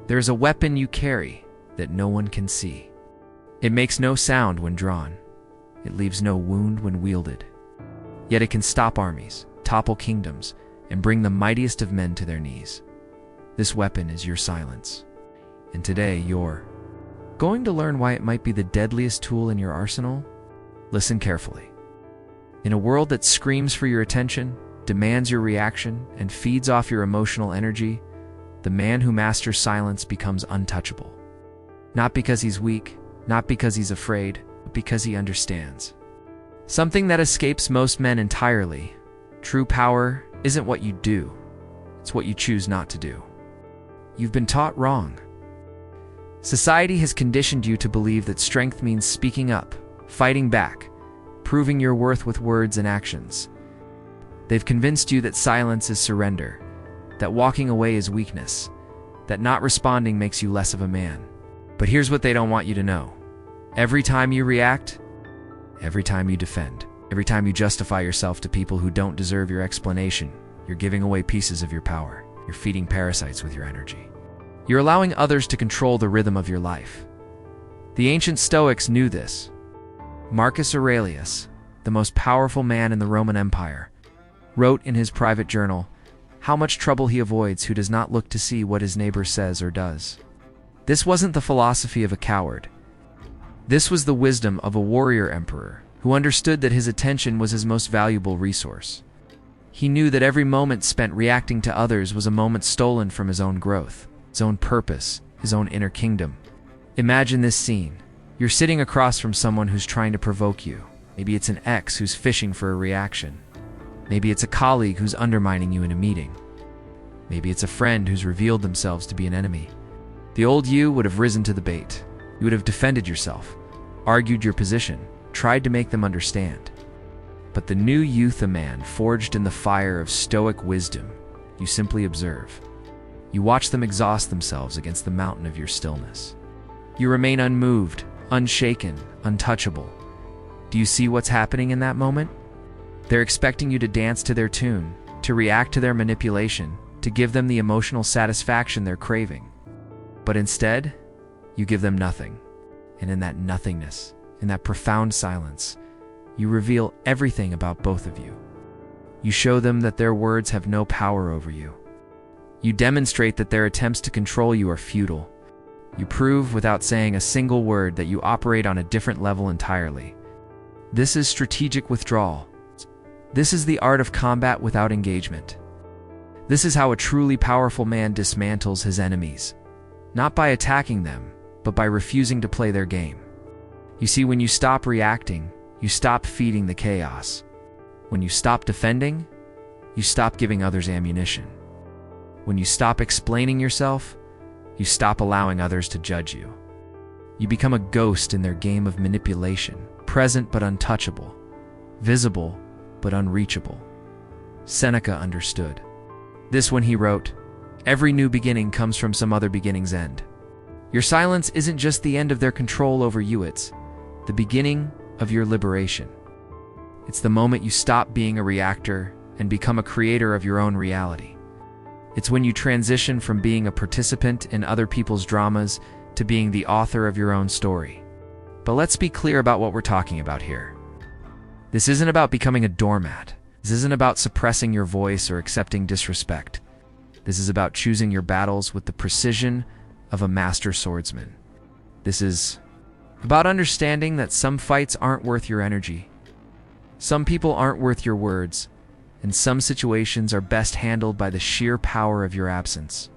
There is a weapon you carry that no one can see. It makes no sound when drawn. It leaves no wound when wielded. Yet it can stop armies, topple kingdoms, and bring the mightiest of men to their knees. This weapon is your silence. And today you're going to learn why it might be the deadliest tool in your arsenal. Listen carefully. In a world that screams for your attention, demands your reaction, and feeds off your emotional energy, the man who masters silence becomes untouchable. Not because he's weak, not because he's afraid, but because he understands. Something that escapes most men entirely. True power isn't what you do, it's what you choose not to do. You've been taught wrong. Society has conditioned you to believe that strength means speaking up, fighting back, proving your worth with words and actions. They've convinced you that silence is surrender, that walking away is weakness, that not responding makes you less of a man. But here's what they don't want you to know. Every time you react, every time you defend, every time you justify yourself to people who don't deserve your explanation, you're giving away pieces of your power. You're feeding parasites with your energy. You're allowing others to control the rhythm of your life. The ancient Stoics knew this. Marcus Aurelius, the most powerful man in the Roman Empire, wrote in his private journal how much trouble he avoids who does not look to see what his neighbor says or does. This wasn't the philosophy of a coward. This was the wisdom of a warrior emperor who understood that his attention was his most valuable resource. He knew that every moment spent reacting to others was a moment stolen from his own growth, his own purpose, his own inner kingdom. Imagine this scene. You're sitting across from someone who's trying to provoke you. Maybe it's an ex who's fishing for a reaction. Maybe it's a colleague who's undermining you in a meeting. Maybe it's a friend who's revealed themselves to be an enemy. The old you would have risen to the bait. You would have defended yourself, argued your position, tried to make them understand. But the new youth, a man forged in the fire of Stoic wisdom, you simply observe. You watch them exhaust themselves against the mountain of your stillness. You remain unmoved, unshaken, untouchable. Do you see what's happening in that moment? They're expecting you to dance to their tune, to react to their manipulation, to give them the emotional satisfaction they're craving. But instead, you give them nothing. And in that nothingness, in that profound silence, you reveal everything about both of you. You show them that their words have no power over you. You demonstrate that their attempts to control you are futile. You prove without saying a single word that you operate on a different level entirely. This is strategic withdrawal. This is the art of combat without engagement. This is how a truly powerful man dismantles his enemies. Not by attacking them, but by refusing to play their game. You see, when you stop reacting, you stop feeding the chaos. When you stop defending, you stop giving others ammunition. When you stop explaining yourself, you stop allowing others to judge you. You become a ghost in their game of manipulation, present but untouchable, visible but unreachable. Seneca understood this when he wrote, "Every new beginning comes from some other beginning's end." Your silence isn't just the end of their control over you, it's the beginning of your liberation. It's the moment you stop being a reactor and become a creator of your own reality. It's when you transition from being a participant in other people's dramas to being the author of your own story. But let's be clear about what we're talking about here. This isn't about becoming a doormat. This isn't about suppressing your voice or accepting disrespect. This is about choosing your battles with the precision of a master swordsman. This is about understanding that some fights aren't worth your energy. Some people aren't worth your words, and some situations are best handled by the sheer power of your absence.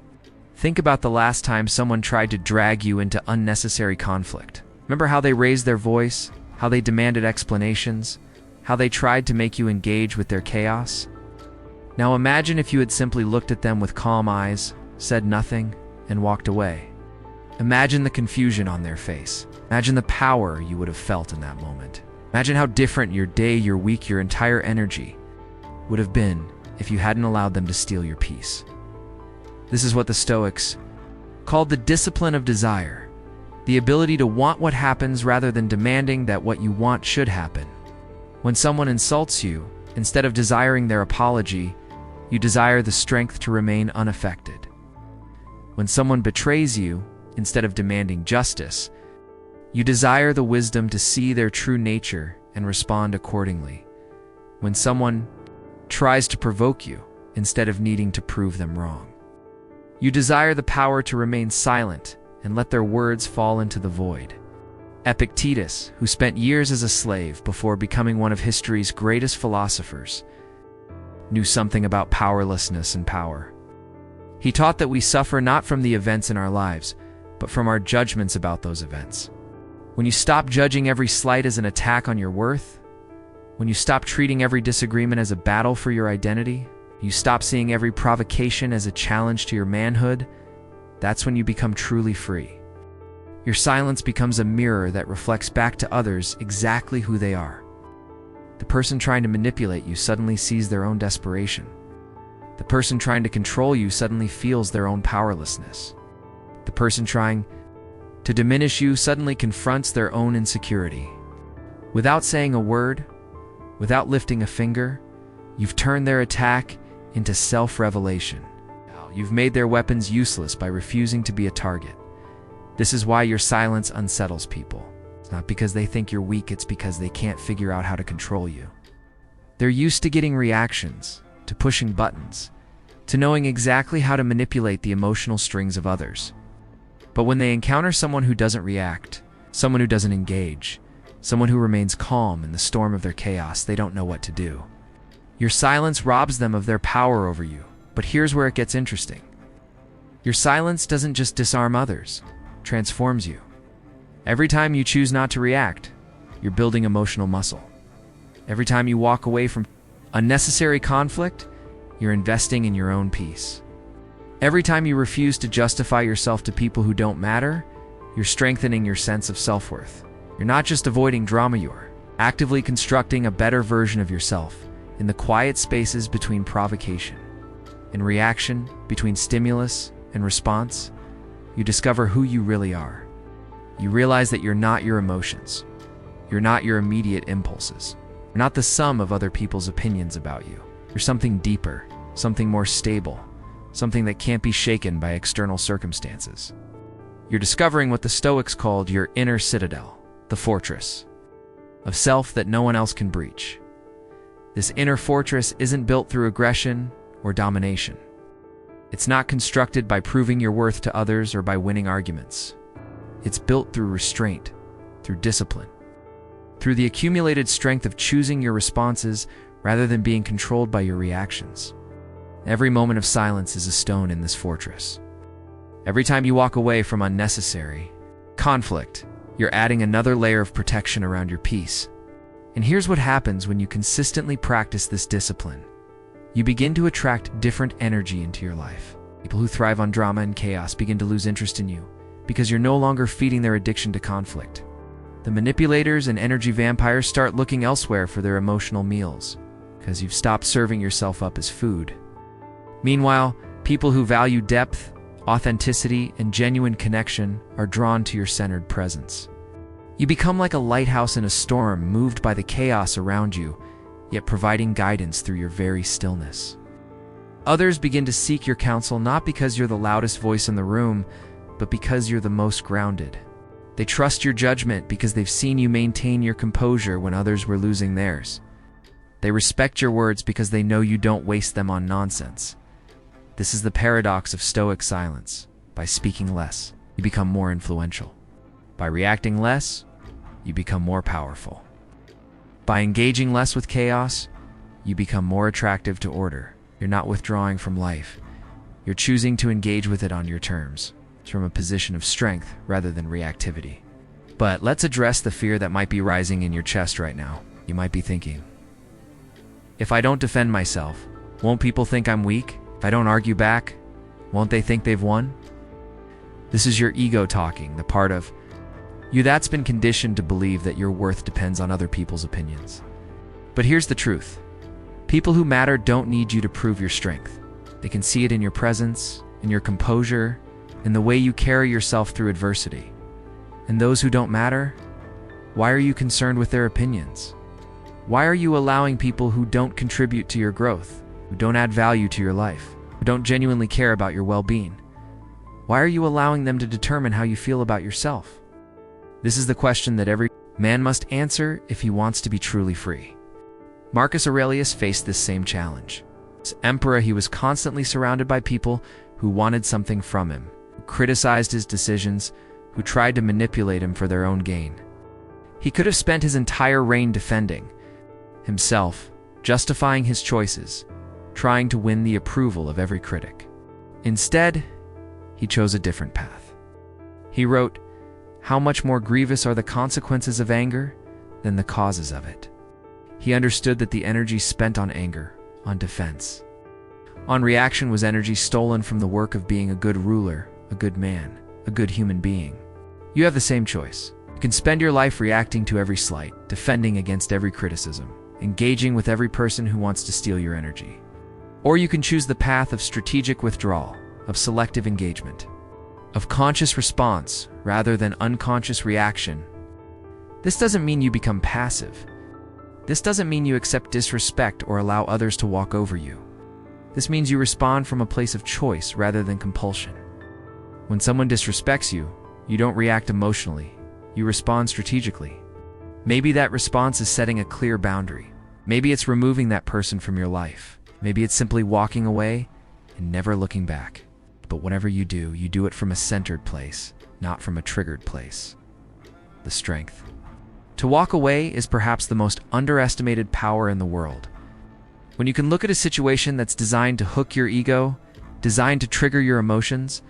Think about the last time someone tried to drag you into unnecessary conflict. Remember how they raised their voice, how they demanded explanations, how they tried to make you engage with their chaos? Now imagine if you had simply looked at them with calm eyes, said nothing, and walked away. Imagine the confusion on their face. Imagine the power you would have felt in that moment. Imagine how different your day, your week, your entire energy would have been if you hadn't allowed them to steal your peace. This is what the Stoics called the discipline of desire, the ability to want what happens rather than demanding that what you want should happen. When someone insults you, instead of desiring their apology, you desire the strength to remain unaffected. When someone betrays you, instead of demanding justice, you desire the wisdom to see their true nature and respond accordingly. When someone tries to provoke you, instead of needing to prove them wrong, you desire the power to remain silent and let their words fall into the void. Epictetus, who spent years as a slave before becoming one of history's greatest philosophers, knew something about powerlessness and power. He taught that we suffer not from the events in our lives, but from our judgments about those events. When you stop judging every slight as an attack on your worth, when you stop treating every disagreement as a battle for your identity, you stop seeing every provocation as a challenge to your manhood, that's when you become truly free. Your silence becomes a mirror that reflects back to others exactly who they are. The person trying to manipulate you suddenly sees their own desperation. The person trying to control you suddenly feels their own powerlessness. The person trying to diminish you suddenly confronts their own insecurity. Without saying a word, without lifting a finger, you've turned their attack into self-revelation. You've made their weapons useless by refusing to be a target. This is why your silence unsettles people. It's not because they think you're weak, it's because they can't figure out how to control you. They're used to getting reactions, to pushing buttons, to knowing exactly how to manipulate the emotional strings of others. But when they encounter someone who doesn't react, someone who doesn't engage, someone who remains calm in the storm of their chaos, they don't know what to do. Your silence robs them of their power over you. But here's where it gets interesting. Your silence doesn't just disarm others, it transforms you. Every time you choose not to react, you're building emotional muscle. Every time you walk away from unnecessary conflict, you're investing in your own peace. Every time you refuse to justify yourself to people who don't matter, you're strengthening your sense of self-worth. You're not just avoiding drama, you're actively constructing a better version of yourself in the quiet spaces between provocation. In reaction, between stimulus and response, you discover who you really are. You realize that you're not your emotions. You're not your immediate impulses. You're not the sum of other people's opinions about you. You're something deeper, something more stable, something that can't be shaken by external circumstances. You're discovering what the Stoics called your inner citadel, the fortress of self that no one else can breach. This inner fortress isn't built through aggression or domination. It's not constructed by proving your worth to others or by winning arguments. It's built through restraint, through discipline, through the accumulated strength of choosing your responses rather than being controlled by your reactions. Every moment of silence is a stone in this fortress. Every time you walk away from unnecessary conflict, you're adding another layer of protection around your peace. And here's what happens when you consistently practice this discipline. You begin to attract different energy into your life. People who thrive on drama and chaos begin to lose interest in you because you're no longer feeding their addiction to conflict. The manipulators and energy vampires start looking elsewhere for their emotional meals because you've stopped serving yourself up as food. Meanwhile, people who value depth, authenticity, and genuine connection are drawn to your centered presence. You become like a lighthouse in a storm, moved by the chaos around you, yet providing guidance through your very stillness. Others begin to seek your counsel not because you're the loudest voice in the room, but because you're the most grounded. They trust your judgment because they've seen you maintain your composure when others were losing theirs. They respect your words because they know you don't waste them on nonsense. This is the paradox of Stoic silence. By speaking less, you become more influential. By reacting less, you become more powerful. By engaging less with chaos, you become more attractive to order. You're not withdrawing from life. You're choosing to engage with it on your terms. It's from a position of strength rather than reactivity. But let's address the fear that might be rising in your chest right now. You might be thinking, if I don't defend myself, won't people think I'm weak? If I don't argue back, won't they think they've won? This is your ego talking, the part of you that's been conditioned to believe that your worth depends on other people's opinions. But here's the truth. People who matter don't need you to prove your strength. They can see it in your presence, in your composure, in the way you carry yourself through adversity. And those who don't matter, why are you concerned with their opinions? Why are you allowing people who don't contribute to your growth, who don't add value to your life, who don't genuinely care about your well-being? Why are you allowing them to determine how you feel about yourself? This is the question that every man must answer if he wants to be truly free. Marcus Aurelius faced this same challenge. As emperor, he was constantly surrounded by people who wanted something from him, who criticized his decisions, who tried to manipulate him for their own gain. He could have spent his entire reign defending himself, justifying his choices, trying to win the approval of every critic. Instead, he chose a different path. He wrote, "How much more grievous are the consequences of anger than the causes of it." He understood that the energy spent on anger, on defense, on reaction was energy stolen from the work of being a good ruler, a good man, a good human being. You have the same choice. You can spend your life reacting to every slight, defending against every criticism, engaging with every person who wants to steal your energy. Or you can choose the path of strategic withdrawal, of selective engagement, of conscious response rather than unconscious reaction. This doesn't mean you become passive. This doesn't mean you accept disrespect or allow others to walk over you. This means you respond from a place of choice rather than compulsion. When someone disrespects you, you don't react emotionally. You respond strategically. Maybe that response is setting a clear boundary. Maybe it's removing that person from your life. Maybe it's simply walking away and never looking back. But whatever you do it from a centered place, not from a triggered place. The strength. To walk away is perhaps the most underestimated power in the world. When you can look at a situation that's designed to hook your ego, designed to trigger your emotions,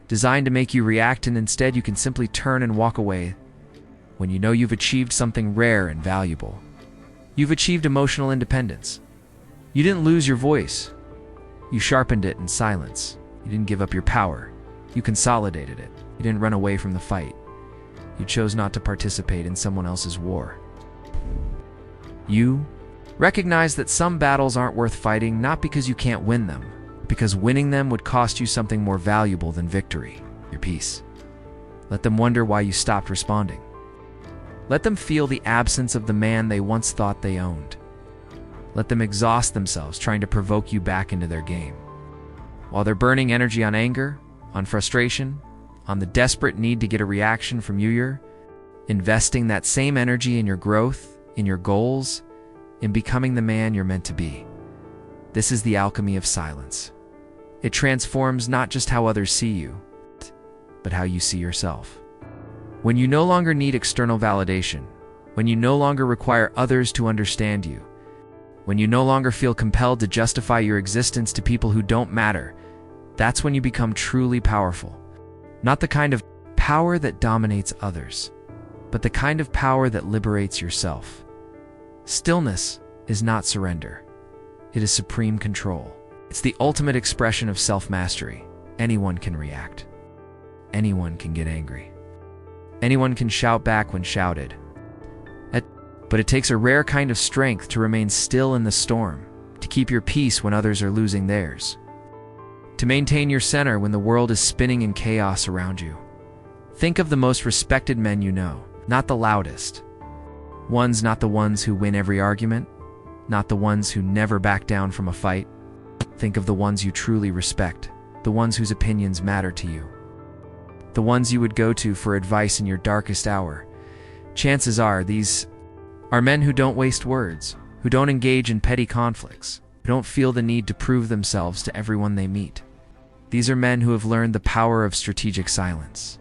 designed to make you react, and instead you can simply turn and walk away, when you know you've achieved something rare and valuable. You've achieved emotional independence. You didn't lose your voice. You sharpened it in silence. You didn't give up your power. You consolidated it. You didn't run away from the fight. You chose not to participate in someone else's war. You recognize that some battles aren't worth fighting, not because you can't win them, but because winning them would cost you something more valuable than victory, your peace. Let them wonder why you stopped responding. Let them feel the absence of the man they once thought they owned. Let them exhaust themselves trying to provoke you back into their game. While they're burning energy on anger, on frustration, on the desperate need to get a reaction from you, you're investing that same energy in your growth, in your goals, in becoming the man you're meant to be. This is the alchemy of silence. It transforms not just how others see you, but how you see yourself. When you no longer need external validation, when you no longer require others to understand you, when you no longer feel compelled to justify your existence to people who don't matter, that's when you become truly powerful. Not the kind of power that dominates others, but the kind of power that liberates yourself. Stillness is not surrender. It is supreme control. It's the ultimate expression of self-mastery. Anyone can react. Anyone can get angry. Anyone can shout back when shouted. But it takes a rare kind of strength to remain still in the storm, to keep your peace when others are losing theirs, to maintain your center when the world is spinning in chaos around you. Think of the most respected men you know, not the loudest. Not the ones who win every argument, not the ones who never back down from a fight. Think of the ones you truly respect, the ones whose opinions matter to you, the ones you would go to for advice in your darkest hour. Chances are these are men who don't waste words, who don't engage in petty conflicts, who don't feel the need to prove themselves to everyone they meet. These are men who have learned the power of strategic silence.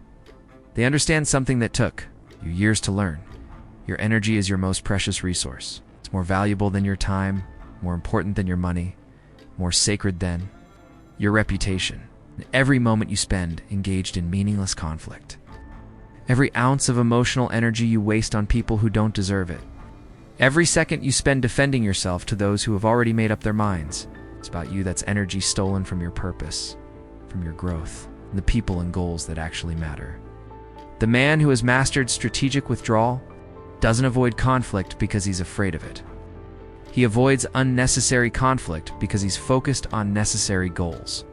They understand something that took you years to learn. Your energy is your most precious resource. It's more valuable than your time, more important than your money, more sacred than your reputation. And every moment you spend engaged in meaningless conflict, every ounce of emotional energy you waste on people who don't deserve it, every second you spend defending yourself to those who have already made up their minds, it's about you. That's energy stolen from your purpose, from your growth, and the people and goals that actually matter. The man who has mastered strategic withdrawal doesn't avoid conflict because he's afraid of it. He avoids unnecessary conflict because he's focused on necessary goals.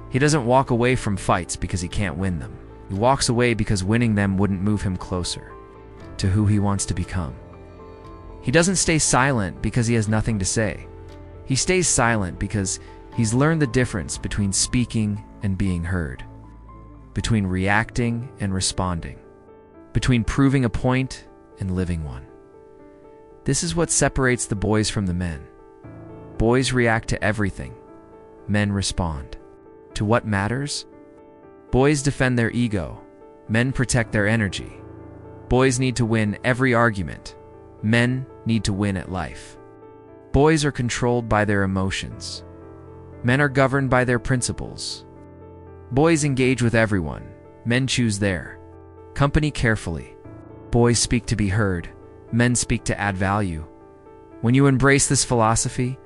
He doesn't walk away from fights because he can't win them. He walks away because winning them wouldn't move him closer to who he wants to become. He doesn't stay silent because he has nothing to say. He stays silent because he's learned the difference between speaking and being heard. between reacting and responding, between proving a point and living one. This is what separates the boys from the men. Boys react to everything. Men respond. To what matters? Boys defend their ego. Men protect their energy. Boys need to win every argument. Men need to win at life. Boys are controlled by their emotions. Men are governed by their principles. Boys engage with everyone. Men choose their company carefully. Boys speak to be heard. Men speak to add value. When you embrace this philosophy,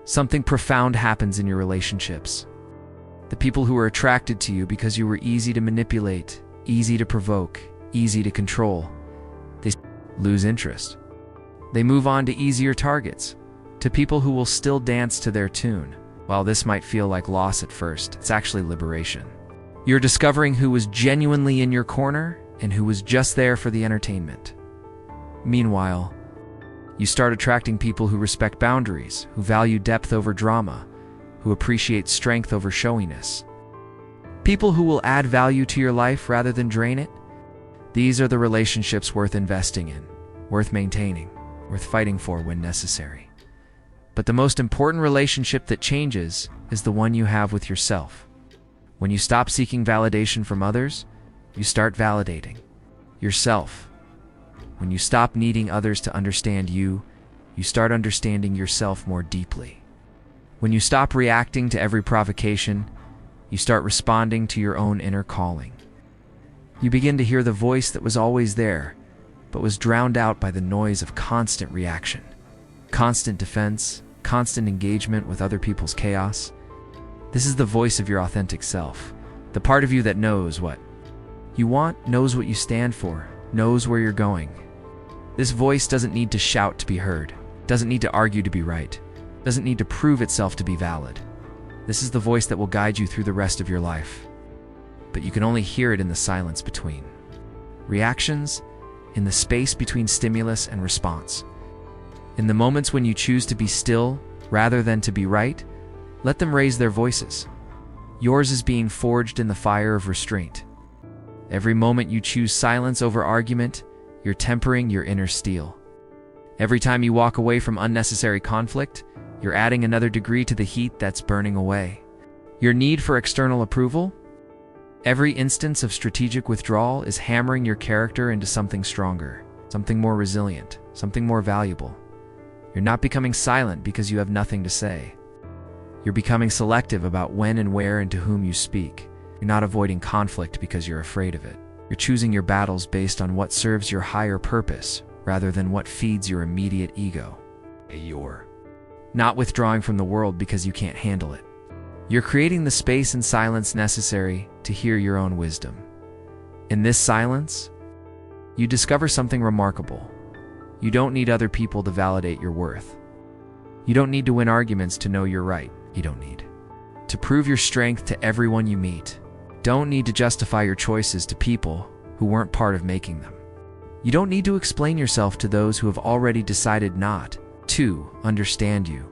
something profound happens in your relationships. The people who are attracted to you because you were easy to manipulate, easy to provoke, easy to control, they lose interest. They move on to easier targets, to people who will still dance to their tune. While this might feel like loss at first, it's actually liberation. You're discovering who was genuinely in your corner and who was just there for the entertainment. Meanwhile, you start attracting people who respect boundaries, who value depth over drama, who appreciate strength over showiness. People who will add value to your life rather than drain it. These are the relationships worth investing in, worth maintaining, worth fighting for when necessary. But the most important relationship that changes is the one you have with yourself. When you stop seeking validation from others, you start validating yourself. When you stop needing others to understand you, you start understanding yourself more deeply. When you stop reacting to every provocation, you start responding to your own inner calling. You begin to hear the voice that was always there, but was drowned out by the noise of constant reaction. Constant defense, constant engagement with other people's chaos. This is the voice of your authentic self, the part of you that knows what you want, knows what you stand for, knows where you're going. This voice doesn't need to shout to be heard, doesn't need to argue to be right, doesn't need to prove itself to be valid. This is the voice that will guide you through the rest of your life. But you can only hear it in the silence between reactions, in the space between stimulus and response. In the moments when you choose to be still rather than to be right, let them raise their voices. Yours is being forged in the fire of restraint. Every moment you choose silence over argument, you're tempering your inner steel. Every time you walk away from unnecessary conflict, you're adding another degree to the heat that's burning away. Your need for external approval? Every instance of strategic withdrawal is hammering your character into something stronger, something more resilient, something more valuable. You're not becoming silent because you have nothing to say. You're becoming selective about when and where and to whom you speak. You're not avoiding conflict because you're afraid of it. You're choosing your battles based on what serves your higher purpose rather than what feeds your immediate ego. You're not withdrawing from the world because you can't handle it. You're creating the space and silence necessary to hear your own wisdom. In this silence, you discover something remarkable. You don't need other people to validate your worth. You don't need to win arguments to know you're right. You don't need to prove your strength to everyone you meet. Don't need to justify your choices to people who weren't part of making them. You don't need to explain yourself to those who have already decided not to understand you.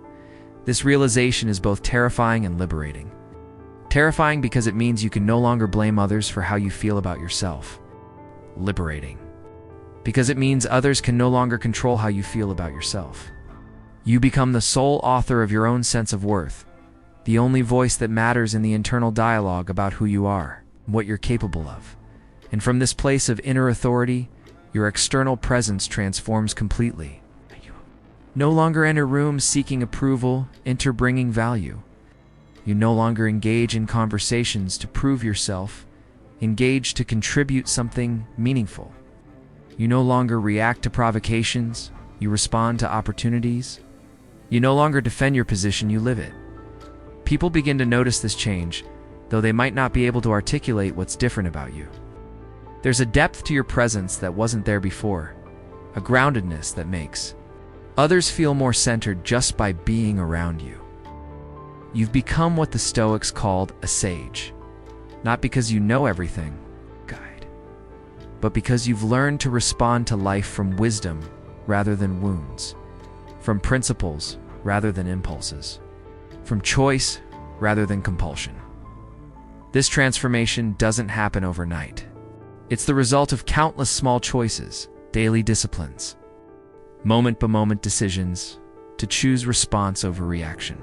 This realization is both terrifying and liberating. Terrifying because it means you can no longer blame others for how you feel about yourself. Liberating because it means others can no longer control how you feel about yourself. You become the sole author of your own sense of worth, the only voice that matters in the internal dialogue about who you are, what you're capable of. And from this place of inner authority, your external presence transforms completely. No longer enter rooms seeking approval, enter bringing value. You no longer engage in conversations to prove yourself, engage to contribute something meaningful. You no longer react to provocations, you respond to opportunities. You no longer defend your position, you live it. People begin to notice this change, though they might not be able to articulate what's different about you. There's a depth to your presence that wasn't there before, a groundedness that makes others feel more centered just by being around you. You've become what the Stoics called a sage, not because you know everything, guide, but because you've learned to respond to life from wisdom rather than wounds, from principles rather than impulses, from choice rather than compulsion. This transformation doesn't happen overnight. It's the result of countless small choices, daily disciplines, moment-by-moment decisions to choose response over reaction.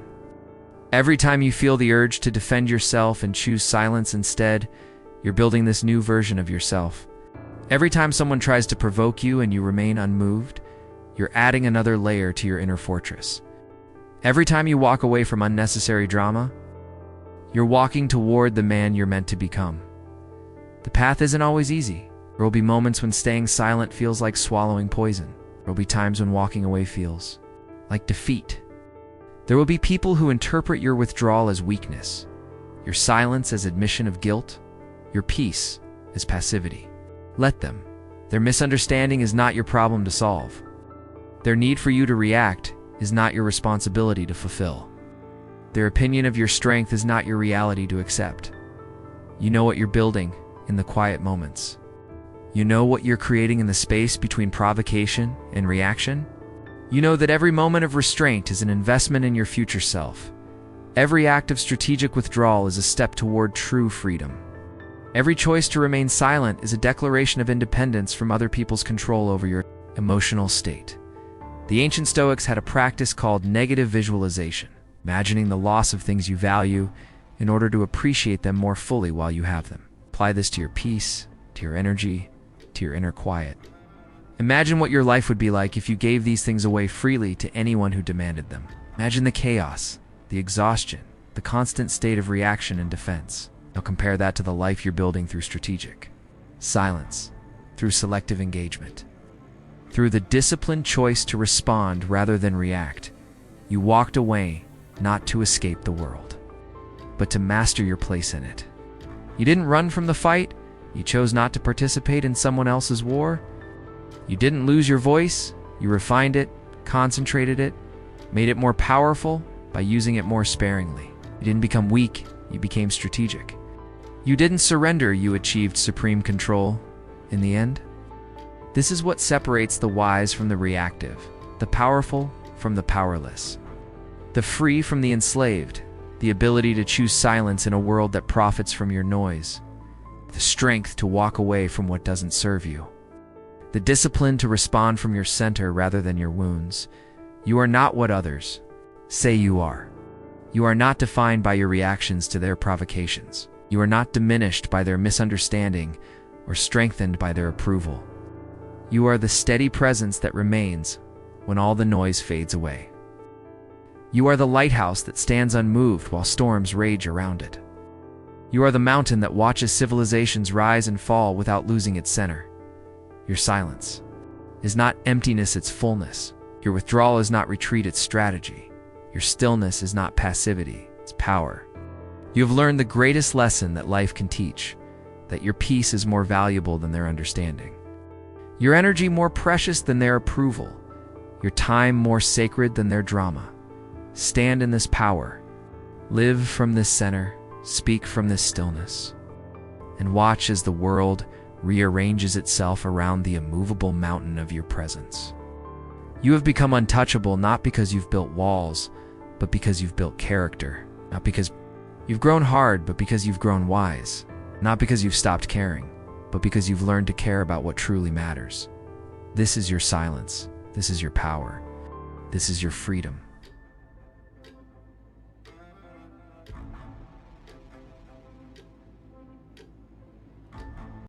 Every time you feel the urge to defend yourself and choose silence instead, you're building this new version of yourself. Every time someone tries to provoke you and you remain unmoved, you're adding another layer to your inner fortress. Every time you walk away from unnecessary drama, you're walking toward the man you're meant to become. The path isn't always easy. There will be moments when staying silent feels like swallowing poison. There will be times when walking away feels like defeat. There will be people who interpret your withdrawal as weakness, your silence as admission of guilt, your peace as passivity. Let them. Their misunderstanding is not your problem to solve. Their need for you to react is not your responsibility to fulfill. Their opinion of your strength is not your reality to accept. You know what you're building in the quiet moments. You know what you're creating in the space between provocation and reaction. You know that every moment of restraint is an investment in your future self. Every act of strategic withdrawal is a step toward true freedom. Every choice to remain silent is a declaration of independence from other people's control over your emotional state. The ancient Stoics had a practice called negative visualization, imagining the loss of things you value in order to appreciate them more fully while you have them. Apply this to your peace, to your energy, to your inner quiet. Imagine what your life would be like if you gave these things away freely to anyone who demanded them. Imagine the chaos, the exhaustion, the constant state of reaction and defense. Now compare that to the life you're building through strategic silence, through selective engagement, through the disciplined choice to respond rather than react. You walked away not to escape the world, but to master your place in it. You didn't run from the fight. You chose not to participate in someone else's war. You didn't lose your voice. You refined it, concentrated it, made it more powerful by using it more sparingly. You didn't become weak. You became strategic. You didn't surrender. You achieved supreme control in the end. This is what separates the wise from the reactive, the powerful from the powerless, the free from the enslaved, the ability to choose silence in a world that profits from your noise, the strength to walk away from what doesn't serve you, the discipline to respond from your center rather than your wounds. You are not what others say you are. You are not defined by your reactions to their provocations. You are not diminished by their misunderstanding or strengthened by their approval. You are the steady presence that remains when all the noise fades away. You are the lighthouse that stands unmoved while storms rage around it. You are the mountain that watches civilizations rise and fall without losing its center. Your silence is not emptiness, it's fullness. Your withdrawal is not retreat, it's strategy. Your stillness is not passivity, it's power. You have learned the greatest lesson that life can teach, that your peace is more valuable than their understanding, your energy more precious than their approval, your time more sacred than their drama. Stand in this power, live from this center, speak from this stillness, and watch as the world rearranges itself around the immovable mountain of your presence. You have become untouchable not because you've built walls, but because you've built character. Not because you've grown hard, but because you've grown wise. Not because you've stopped caring, but because you've learned to care about what truly matters. This is your silence. This is your power. This is your freedom.